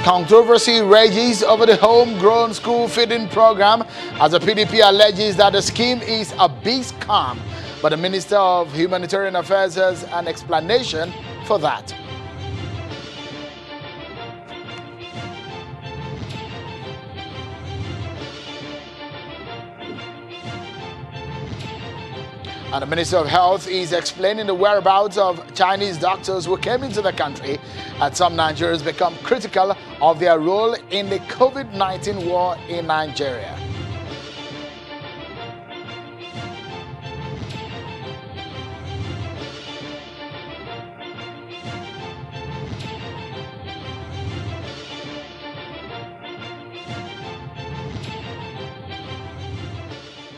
Controversy rages over the homegrown school feeding program as the PDP alleges that the scheme is a big scam. But the Minister of Humanitarian Affairs has an explanation for that. And the Minister of Health is explaining the whereabouts of Chinese doctors who came into the country, as some Nigerians become critical of their role in the COVID-19 war in Nigeria.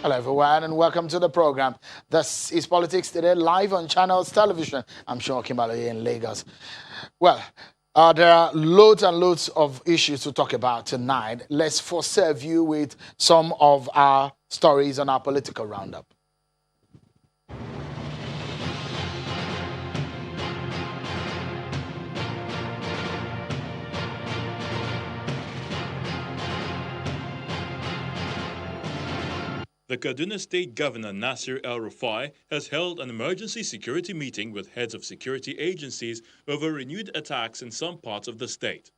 Hello everyone and welcome to the program. This is Politics Today live on Channels Television. I'm Sean Kimbalo in Lagos. Well, there are loads and loads of issues to talk about tonight. Let's first serve you with some of our stories on our political roundup. The Kaduna State Governor Nasir El-Rufai has held an emergency security meeting with heads of security agencies over renewed attacks in some parts of the state.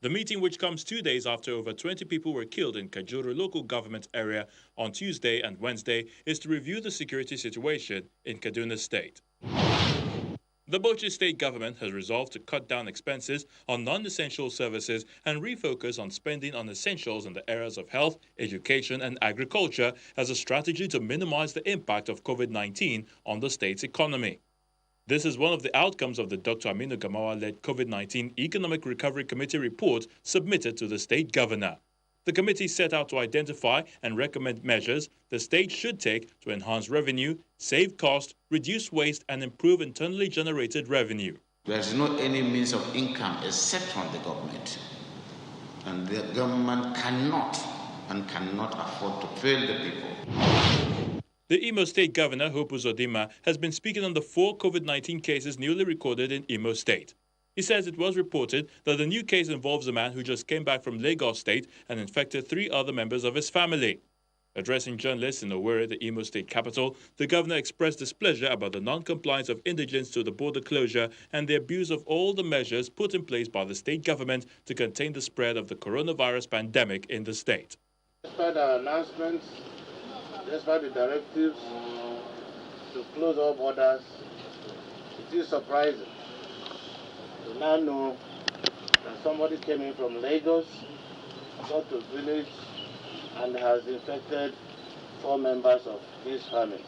The meeting, which comes 2 days after over 20 people were killed in Kajuru local government area on Tuesday and Wednesday, is to review the security situation in Kaduna State. The Bauchi state government has resolved to cut down expenses on non-essential services and refocus on spending on essentials in the areas of health, education, and agriculture as a strategy to minimize the impact of COVID-19 on the state's economy. This is one of the outcomes of the Dr. Aminu Gamawa-led COVID-19 Economic Recovery Committee report submitted to the state governor. The committee set out to identify and recommend measures the state should take to enhance revenue, save cost, reduce waste, and improve internally generated revenue. There is no any means of income except from the government. And the government cannot afford to fail the people. The Imo State Governor, Hope Uzodinma, has been speaking on the 4 COVID-19 cases newly recorded in Imo State. He says it was reported that the new case involves a man who just came back from Lagos State and infected 3 other members of his family. Addressing journalists in Owerri, the Imo State capital, the governor expressed displeasure about the non-compliance of indigents to the border closure and the abuse of all the measures put in place by the state government to contain the spread of the coronavirus pandemic in the state. Despite our announcements, despite the directives to close all borders, it is surprising to now know that somebody came in from Lagos, got to village, and has infected 4 members of his family.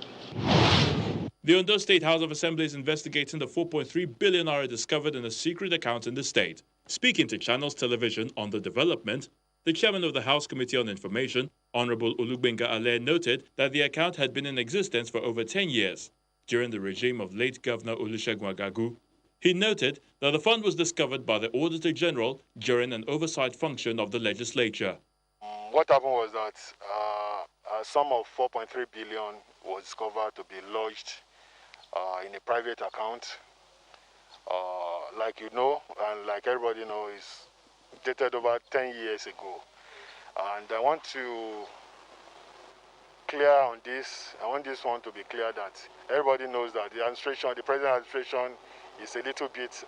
The Ondo State House of Assembly is investigating the 4.3 billion naira discovered in a secret account in the state. Speaking to Channels Television on the development, the chairman of the House Committee on Information, Honorable Olugbenga Ale, noted that the account had been in existence for over 10 years, during the regime of late Governor Olusegun Agagu. He noted that the fund was discovered by the Auditor General during an oversight function of the legislature. What happened was that a sum of 4.3 billion was discovered to be lodged in a private account. Like you know, and like everybody knows, it's dated over 10 years ago. And I want to clear on this. I want this one to be clear that everybody knows that the administration, the present administration, is a little bit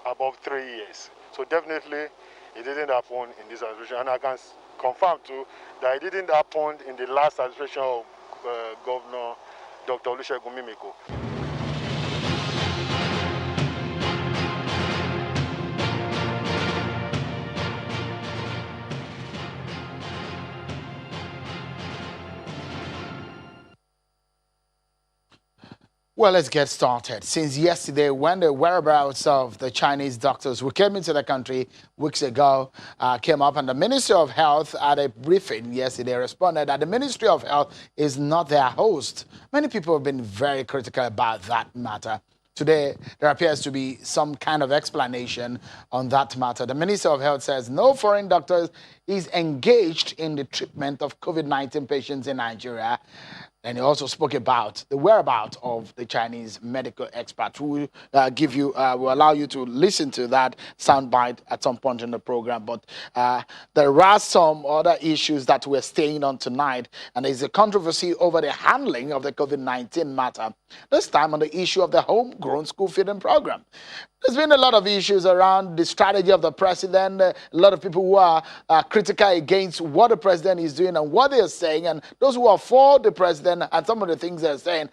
above 3 years. So definitely it didn't happen in this administration. And I can confirm too that it didn't happen in the last administration of Governor Dr. Olusegun Mimiko. Well, let's get started. Since yesterday, when the whereabouts of the Chinese doctors who came into the country weeks ago came up, and the Ministry of Health at a briefing yesterday responded that the Ministry of Health is not their host. Many people have been very critical about that matter. Today, there appears to be some kind of explanation on that matter. The Minister of Health says no foreign doctor is engaged in the treatment of COVID-19 patients in Nigeria. And he also spoke about the whereabouts of the Chinese medical expert. We'll will allow you to listen to that soundbite at some point in the program. But there are some other issues that we're staying on tonight, and there's a controversy over the handling of the COVID-19 matter. This time on the issue of the homegrown school feeding program. There's been a lot of issues around the strategy of the president. A lot of people who are critical against what the president is doing and what they're saying, and those who are for the president and some of the things they're saying.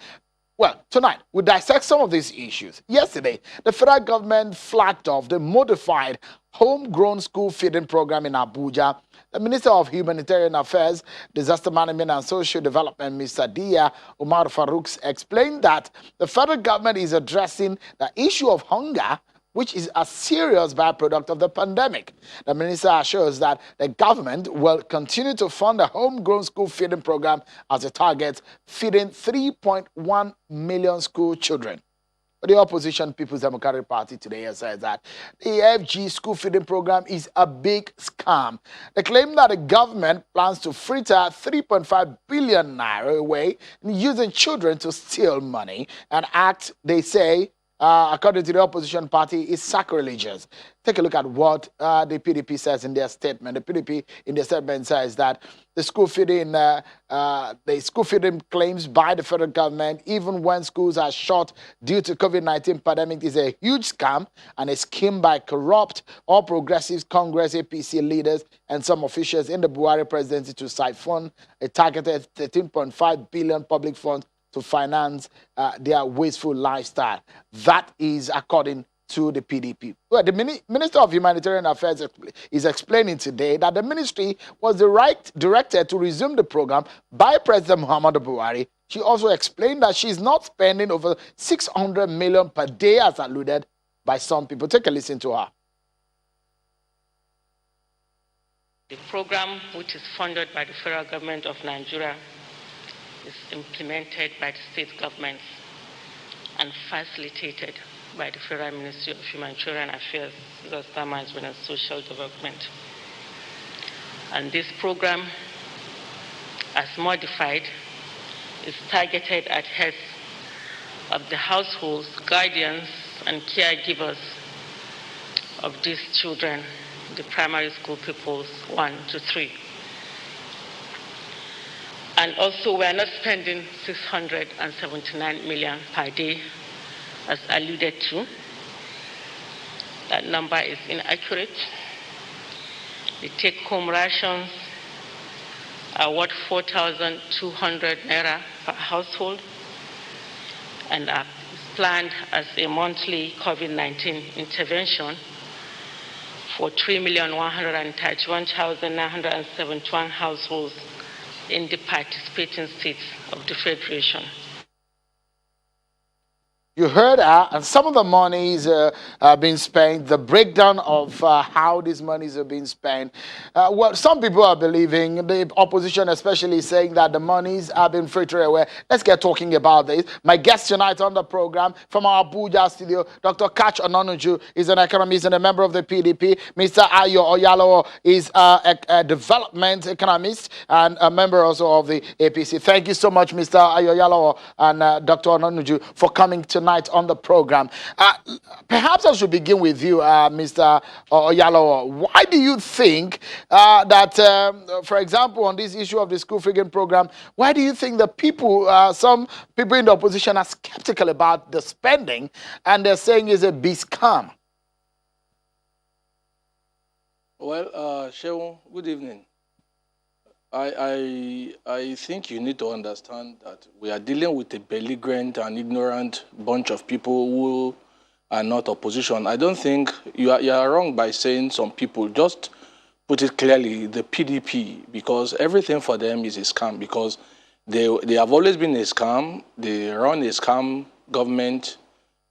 Well, tonight, we'll dissect some of these issues. Yesterday, the federal government flagged off the modified homegrown school feeding program in Abuja. The Minister of Humanitarian Affairs, Disaster Management and Social Development, Mr. Dia Umar Farouk, explained that the federal government is addressing the issue of hunger, which is a serious byproduct of the pandemic. The minister assures that the government will continue to fund the homegrown school feeding program as it targets feeding 3.1 million school children. But the opposition People's Democratic Party today has said that the FG school feeding program is a big scam. They claim that the government plans to fritter 3.5 billion naira away using children to steal money, an act they say according to the opposition party, is sacrilegious. Take a look at what the PDP says in their statement. The PDP in their statement says that the school feeding claims by the federal government, even when schools are shut due to COVID-19 pandemic, is a huge scam and a scheme by corrupt All Progressives Congress APC leaders and some officials in the Buhari presidency to siphon a targeted 13.5 billion public funds to finance their wasteful lifestyle. That is according to the PDP. Well, the Minister of Humanitarian Affairs is explaining today that the ministry was directed to resume the program by President Muhammadu Buhari. She also explained that she's not spending over 600 million per day as alluded by some people. Take a listen to her. The program, which is funded by the federal government of Nigeria, is implemented by the state governments and facilitated by the Federal Ministry of Humanitarian Affairs, Disaster Management and Social Development. And this program, as modified, is targeted at heads of the households, guardians, and caregivers of these children, the primary school pupils 1 to 3. And also, we are not spending 679 million per day, as alluded to. That number is inaccurate. The take-home rations are worth 4,200 naira per household and are planned as a monthly COVID-19 intervention for 3,131,971 households in the participating states of the Federation. You heard and some of the monies are being spent, the breakdown of how these monies are being spent. Well, some people are believing, the opposition especially saying that the monies are being frittered away. Let's get talking about this. My guest tonight on the program from our Abuja studio, Dr. Kach Ononuju is an economist and a member of the PDP. Mr. Ayo Oyalowo is a development economist and a member also of the APC. Thank you so much, Mr. Ayo Oyalowo and Dr. Ononuju, for coming tonight on the program. Perhaps I should begin with you, Mr. Oyalowo. Why do you think that, for example, on this issue of the school feeding program, why do you think the people, some people in the opposition are skeptical about the spending and they're saying it's a big scam? Well, Shehu, good evening. I think you need to understand that we are dealing with a belligerent and ignorant bunch of people who are not opposition. I don't think you are wrong by saying some people. Just put it clearly, the PDP, because everything for them is a scam, because they have always been a scam. They run a scam government.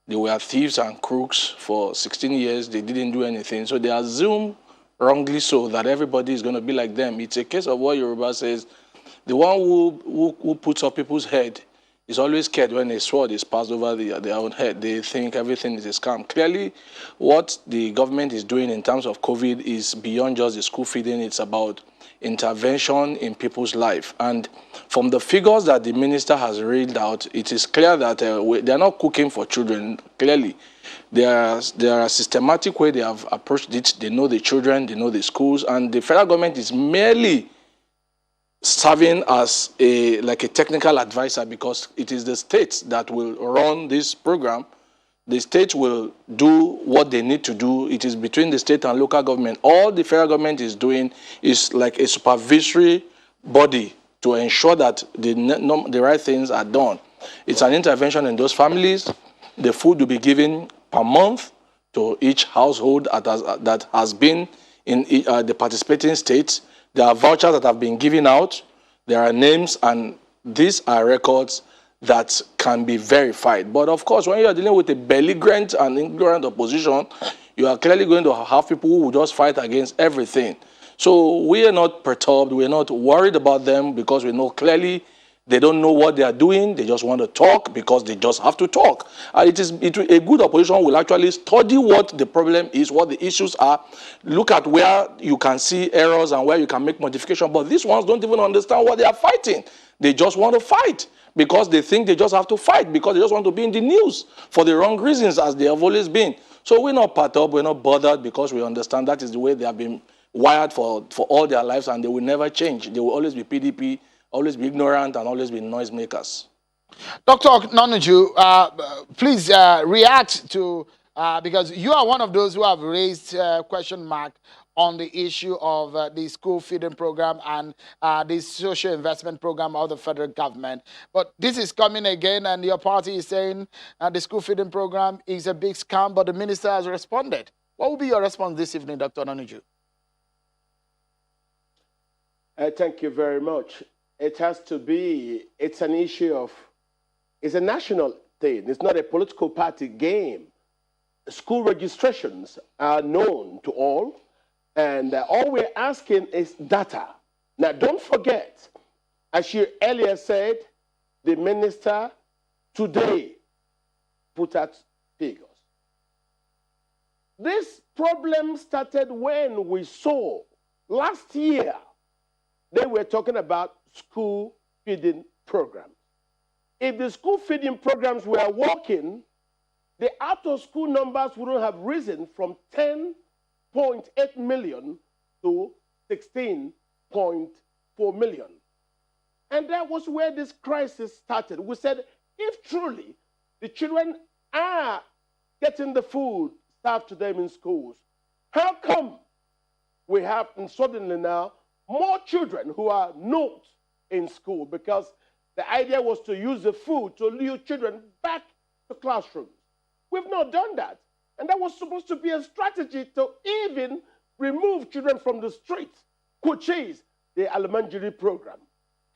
They were thieves and crooks for 16 years. They didn't do anything. So they assume, wrongly so, that everybody is going to be like them. It's a case of what Yoruba says, the one who puts up people's head is always scared when a sword is passed over their own head. They think everything is a scam. Clearly, what the government is doing in terms of COVID is beyond just the school feeding. It's about intervention in people's life. And from the figures that the minister has read out, it is clear that they are not cooking for children. Clearly, there are a systematic way they have approached it. They know the children, they know the schools, and the federal government is merely serving as like a technical advisor, because it is the states that will run this program. The state will do what they need to do. It is between the state and local government. All the federal government is doing is like a supervisory body to ensure that the right things are done. It's an intervention in those families. The food will be given per month to each household that has been in the participating states. There are vouchers that have been given out. There are names, and these are records that can be verified. But of course, when you are dealing with a belligerent and ignorant opposition, you are clearly going to have people who will just fight against everything. So we are not perturbed. We are not worried about them, because we know clearly they don't know what they are doing. They just want to talk because they just have to talk. And a good opposition will actually study what the problem is, what the issues are, look at where you can see errors and where you can make modification. But these ones don't even understand what they are fighting. They just want to fight because they think they just have to fight, because they just want to be in the news for the wrong reasons, as they have always been. So we're not perturbed, we're not bothered, because we understand that is the way they have been wired for all their lives, and they will never change. They will always be PDP, always be ignorant, and always be noisemakers. Dr. Nonuju, please react to, because you are one of those who have raised question mark on the issue of the school feeding program and the social investment program of the federal government. But this is coming again, and your party is saying the school feeding program is a big scam, but the minister has responded. What will be your response this evening, Dr. Nonuju? Thank you very much. It has to be, it's an issue of, it's a national thing. It's not a political party game. School registrations are known to all, and all we're asking is data. Now, don't forget, as you earlier said, the minister today put out figures. This problem started when we saw last year they were talking about school feeding programs. If the school feeding programs were working, the out-of-school numbers wouldn't have risen from 10.8 million to 16.4 million. And that was where this crisis started. We said, if truly the children are getting the food served to them in schools, how come we have, and suddenly now, more children who are not in school? Because the idea was to use the food to lure children back to classrooms. We've not done that. And that was supposed to be a strategy to even remove children from the streets, which is the elementary program,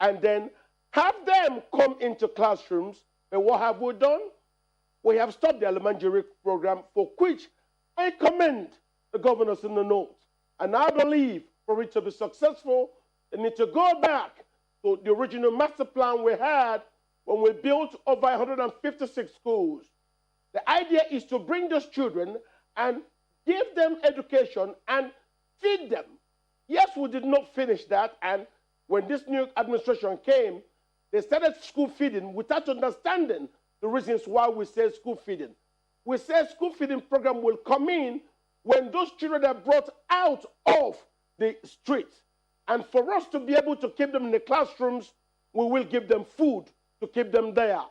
and then have them come into classrooms. And what have we done? We have stopped the elementary program, for which I commend the governors in the north. And I believe for it to be successful, they need to go back to the original master plan we had when we built over 156 schools. The idea is to bring those children and give them education and feed them. Yes, we did not finish that, and when this new administration came, they started school feeding without understanding the reasons why we say school feeding. We say school feeding program will come in when those children are brought out of the streets. And for us to be able to keep them in the classrooms, we will give them food to keep them there.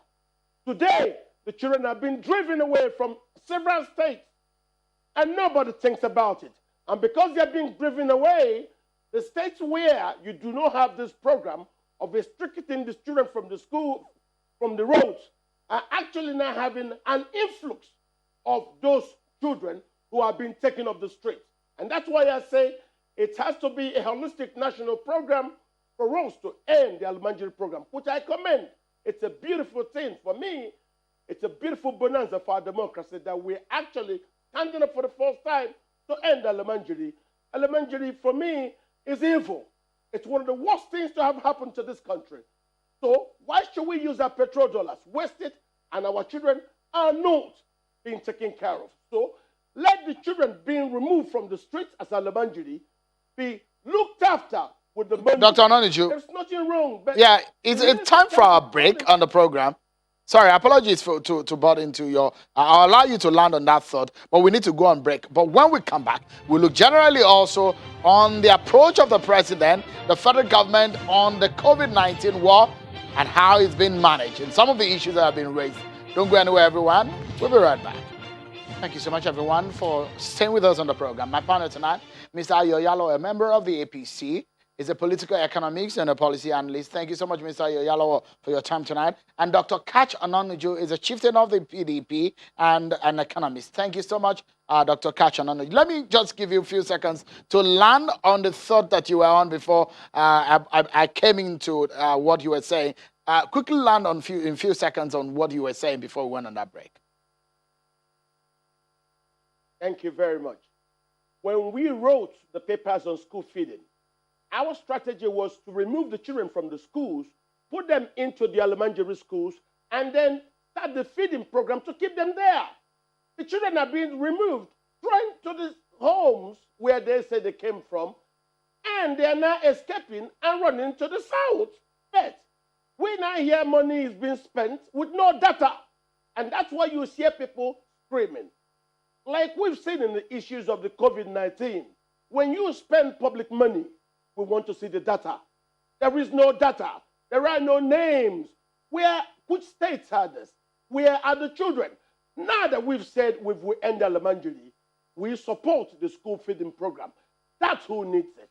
Today, the children have been driven away from several states, and nobody thinks about it. And because they're being driven away, the states where you do not have this program of restricting the children from the school, from the roads, are actually now having an influx of those children who are being taken off the streets. And that's why I say it has to be a holistic national program for us to end the elementary program, which I commend. It's a beautiful thing for me. It's a beautiful bonanza for our democracy that we're actually standing up for the first time to end elementary. Elementary, for me, is evil. It's one of the worst things to have happened to this country. So why should we use our petrol dollars, waste it, and our children are not being taken care of? So let the children being removed from the streets as elementary be looked after with with the money. Dr. Ononiju. There's nothing wrong. But Yeah, it's time for our break on the program. Sorry, apologies to butt into your. I'll allow you to land on that thought, but we need to go on break. But when we come back, we'll look generally also on the approach of the president, the federal government on the COVID-19 war, and how it's been managed, and some of the issues that have been raised. Don't go anywhere, everyone. We'll be right back. Thank you so much, everyone, for staying with us on the program. My partner tonight, Mr. Ayoyalo, a member of the APC, is a political economics and a policy analyst. Thank you so much, Mr. Ayoyalo, for your time tonight. And Dr. Kach Anoniju is a chieftain of the PDP and an economist. Thank you so much, Dr. Kach Anoniju. Let me just give you a few seconds to land on the thought that you were on before I came into what you were saying. Quickly land on in a few seconds on what you were saying before we went on that break. Thank you very much. When we wrote the papers on school feeding, our strategy was to remove the children from the schools, put them into the elementary schools, and then start the feeding program to keep them there. The children are being removed, thrown to the homes where they say they came from, and they are now escaping and running to the south. But we now hear money is being spent with no data, and that's why you hear people screaming. Like we've seen in the issues of the COVID-19, when you spend public money, we want to see the data. There is no data. There are no names. Which states are this? Where are the children? Now that we've said we end elementary, we support the school feeding program. That's who needs it.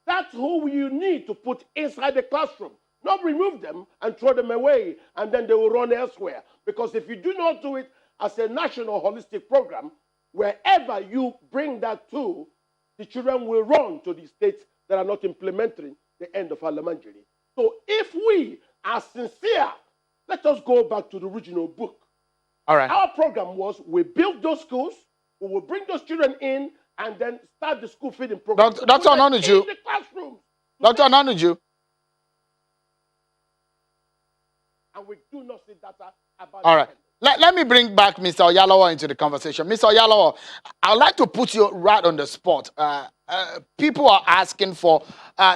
That's who you need to put inside the classroom. Not remove them and throw them away, and then they will run elsewhere. Because if you do not do it as a national holistic program, wherever you bring that to, the children will run to the states that are not implementing the end of elementary. So if we are sincere, let us go back to the original book. All right. Our program was we build those schools, we will bring those children in, and then start the school feeding program. Dr. Ononiju. In the classrooms. Dr. Ononiju. And we do not see data about All right. Let me bring back Mr. Oyalawa into the conversation. Mr. Oyalawa, I'd like to put you right on the spot. People are asking for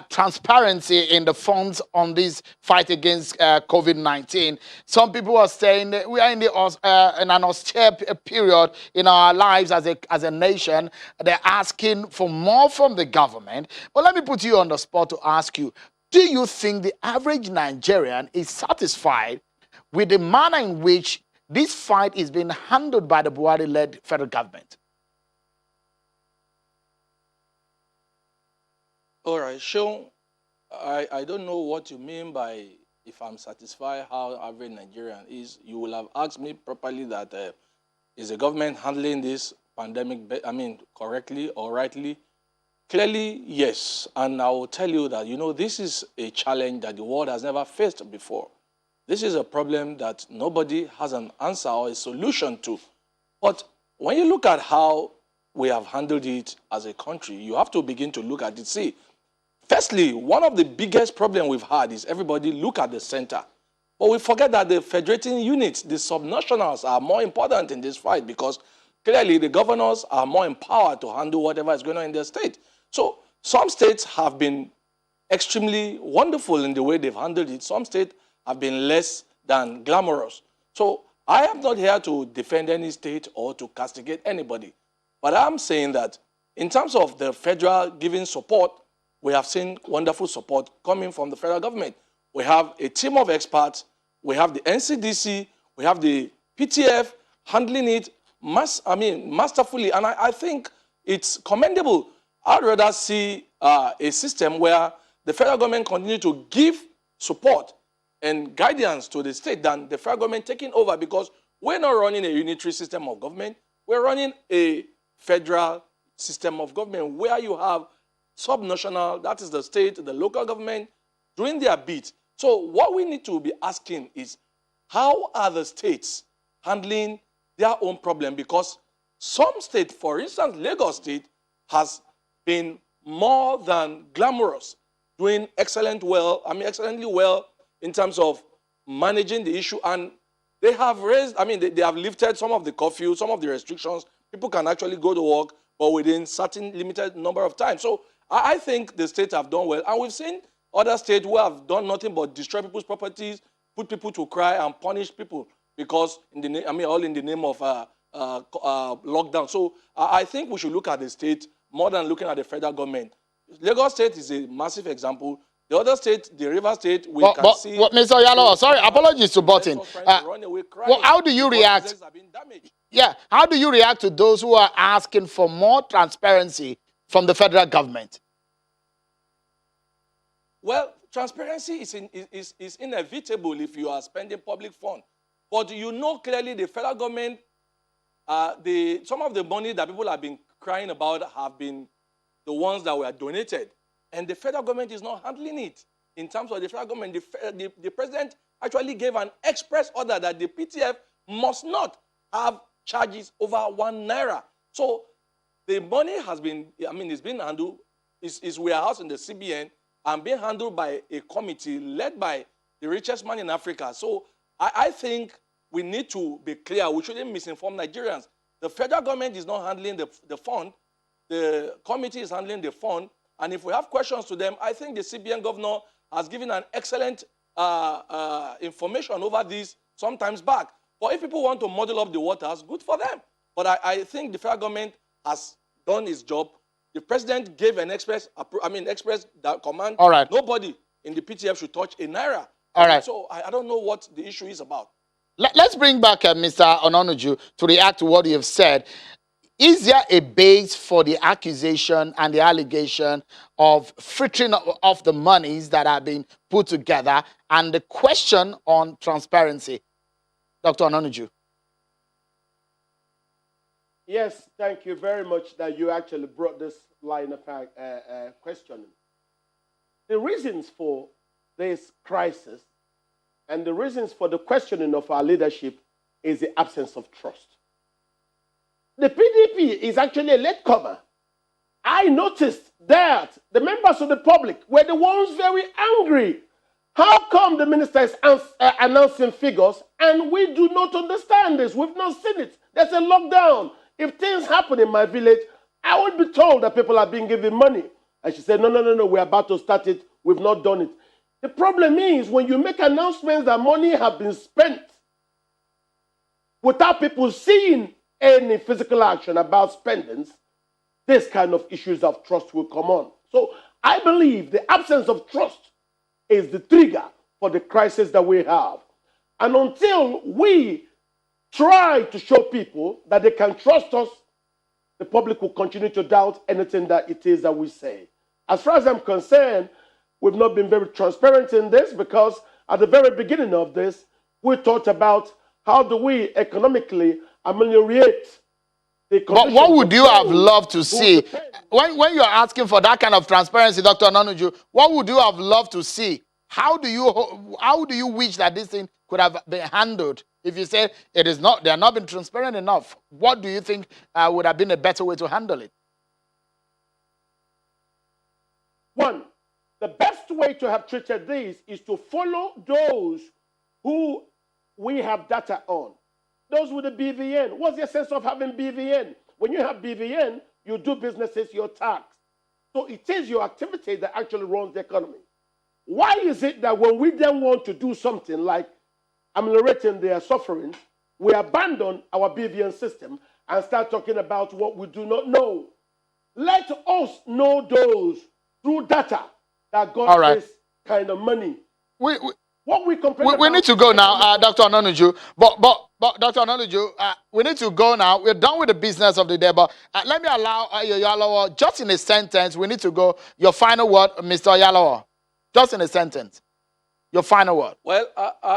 transparency in the funds on this fight against COVID-19. Some people are saying that we are in an austere period in our lives as a nation. They're asking for more from the government. But let me put you on the spot to ask you, do you think the average Nigerian is satisfied with the manner in which this fight is being handled by the Buhari-led federal government? All right, Sean, I don't know what you mean by if I'm satisfied how average Nigerian is. You will have asked me properly that is the government handling this pandemic, correctly or rightly? Clearly, yes. And I will tell you that, this is a challenge that the world has never faced before. This is a problem that nobody has an answer or a solution to. But when you look at how we have handled it as a country, you have to begin to look at it. See, firstly, one of the biggest problems we've had is everybody look at the center. But we forget that the federating units, the subnationals, are more important in this fight because clearly the governors are more empowered to handle whatever is going on in their state. So some states have been extremely wonderful in the way they've handled it. Some states have been less than glamorous. So I am not here to defend any state or to castigate anybody. But I'm saying that in terms of the federal giving support, we have seen wonderful support coming from the federal government. We have a team of experts. We have the NCDC. We have the PTF handling it masterfully. And I think it's commendable. I'd rather see a system where the federal government continue to give support and guidance to the state than the federal government taking over, because we're not running a unitary system of government. We're running a federal system of government where you have subnational, that is the state, the local government, doing their bit. So what we need to be asking is, how are the states handling their own problem? Because some states, for instance, Lagos State, has been more than glamorous, doing excellently well in terms of managing the issue. And they have raised, they have lifted some of the curfew, some of the restrictions. People can actually go to work, but within certain limited number of times. So I think the states have done well. And we've seen other states who have done nothing but destroy people's properties, put people to cry, and punish people because, all in the name of lockdown. So I think we should look at the state more than looking at the federal government. Lagos State is a massive example. The other state, the River State, we can see. Mr. Yalo, sorry, apologies to Button. How do you react? Yeah, how do you react to those who are asking for more transparency from the federal government? Well, transparency is inevitable if you are spending public funds. But you know clearly the federal government, some of the money that people have been crying about have been the ones that were donated. And the federal government is not handling it. In terms of the federal government, the president actually gave an express order that the PTF must not have charges over 1 naira. So the money has been, it's been handled, is warehoused in the CBN and being handled by a committee led by the richest man in Africa. So I think we need to be clear. We shouldn't misinform Nigerians. The federal government is not handling the fund. The committee is handling the fund. And if we have questions to them, I think the CBN governor has given an excellent information over this sometimes back. But if people want to model up the waters, good for them. But I think the federal government has done its job. The president gave an express command. All right. Nobody in the PTF should touch a naira. All right. So I don't know what the issue is about. Let's bring back Mr. Ononuju to react to what you have said. Is there a base for the accusation and the allegation of frittering of the monies that are being put together and the question on transparency? Dr. Ononuju. Yes, thank you very much that you actually brought this line of questioning. The reasons for this crisis and the reasons for the questioning of our leadership is the absence of trust. The PDP is actually a latecomer. I noticed that the members of the public were the ones very angry. How come the minister is announcing figures and we do not understand this? We've not seen it. There's a lockdown. If things happen in my village, I would be told that people are being given money. And she said, no, we're about to start it. We've not done it. The problem is when you make announcements that money have been spent without people seeing any physical action about spendings, this kind of issues of trust will come on. So I believe the absence of trust is the trigger for the crisis that we have. And until we try to show people that they can trust us, the public will continue to doubt anything that it is that we say. As far as I'm concerned, we've not been very transparent in this because at the very beginning of this, we talked about how do we economically ameliorate the conditions. But what would you have loved to see? When you're asking for that kind of transparency, Dr. Ononuju, what would you have loved to see? How do you wish that this thing could have been handled? If you say they have not been transparent enough, what do you think would have been a better way to handle it? One, the best way to have treated this is to follow those who we have data on. Those with the BVN. What's the sense of having BVN? When you have BVN, you do businesses, you're taxed. So it is your activity that actually runs the economy. Why is it that when we then want to do something like ameliorating their suffering, we abandon our BVN system and start talking about what we do not know? Let us know those through data that got this kind of money. We need to go now, Dr. Ononuju. But Dr. Ononuju, we need to go now. We're done with the business of the day. But let me allow Yalawa, just in a sentence, we need to go. Your final word, Mr. Yalawa. Just in a sentence. Your final word. Well,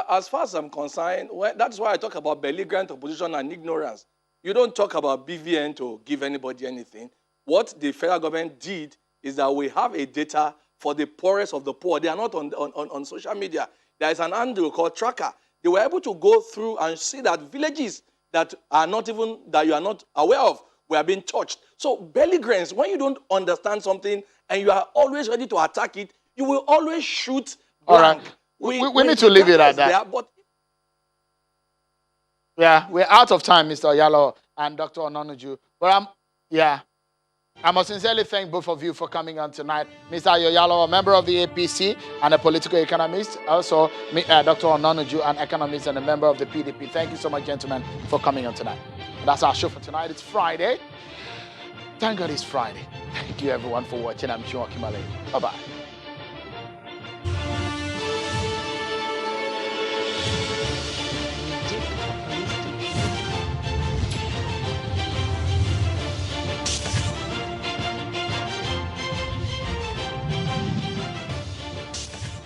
as far as I'm concerned, that's why I talk about belligerent opposition and ignorance. You don't talk about BVN to give anybody anything. What the federal government did is that we have a data for the poorest of the poor. They are not on social media. There is an handle called Tracker. They were able to go through and see that villages that you are not aware of were being touched. So belligerence, when you don't understand something and you are always ready to attack it, you will always shoot blank. All right. We need to leave it at that. Yeah, we're out of time, Mr. Yalo and Dr. Ononuju. But I must sincerely thank both of you for coming on tonight. Mr. Ayoyalo, a member of the APC and a political economist. Also, Dr. Onanuju, an economist and a member of the PDP. Thank you so much, gentlemen, for coming on tonight. That's our show for tonight. It's Friday. Thank God it's Friday. Thank you, everyone, for watching. I'm Sean Kimale. Bye-bye.